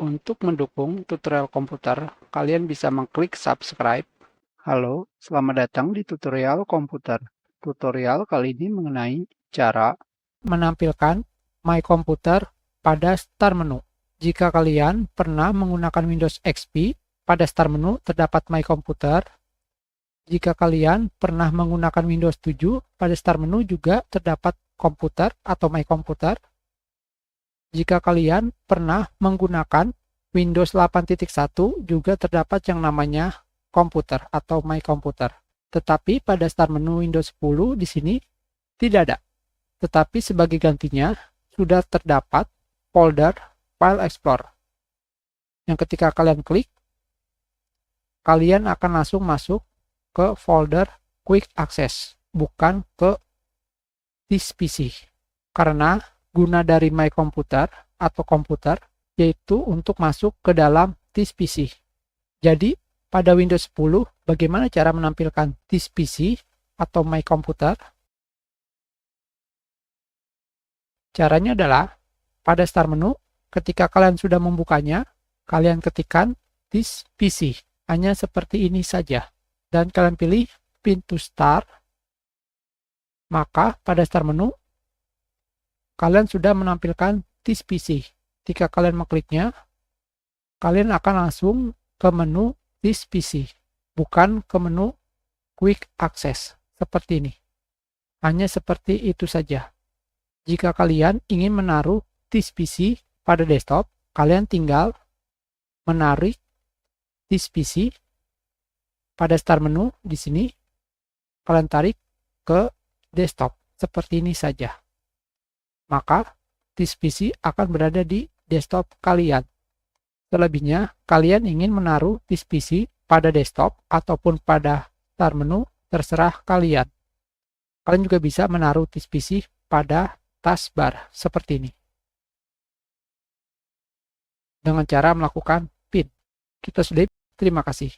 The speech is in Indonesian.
Untuk mendukung tutorial komputer, kalian bisa mengklik subscribe. Halo, selamat datang di tutorial komputer. Tutorial kali ini mengenai cara menampilkan My Computer pada Start menu. Jika kalian pernah menggunakan Windows XP, pada Start menu terdapat My Computer. Jika kalian pernah menggunakan Windows 7, pada Start menu juga terdapat komputer atau My Computer. Jika kalian pernah menggunakan Windows 8.1, juga terdapat yang namanya komputer atau My Computer. Tetapi pada Start menu Windows 10 di sini tidak ada. Tetapi sebagai gantinya sudah terdapat folder File Explorer. Yang ketika kalian klik, kalian akan langsung masuk ke folder Quick Access, bukan ke This PC. Karena guna dari My Computer atau komputer yaitu untuk masuk ke dalam This PC. Jadi pada Windows 10 bagaimana cara menampilkan This PC atau My Computer? Caranya adalah pada Start menu, ketika kalian sudah membukanya, kalian ketikkan This PC. Hanya seperti ini saja. Dan kalian pilih Pin to Start. Maka pada Start menu, kalian sudah menampilkan This PC. Jika kalian mengkliknya, kalian akan langsung ke menu This PC, bukan ke menu Quick Access, seperti ini. Hanya seperti itu saja. Jika kalian ingin menaruh This PC pada desktop, kalian tinggal menarik This PC pada Start menu di sini, kalian tarik ke desktop, seperti ini saja. Maka This PC akan berada di desktop kalian. Selebihnya, kalian ingin menaruh This PC pada desktop ataupun pada Start menu, terserah kalian. Kalian juga bisa menaruh This PC pada taskbar, seperti ini. Dengan cara melakukan pin. Kita sudah, terima kasih.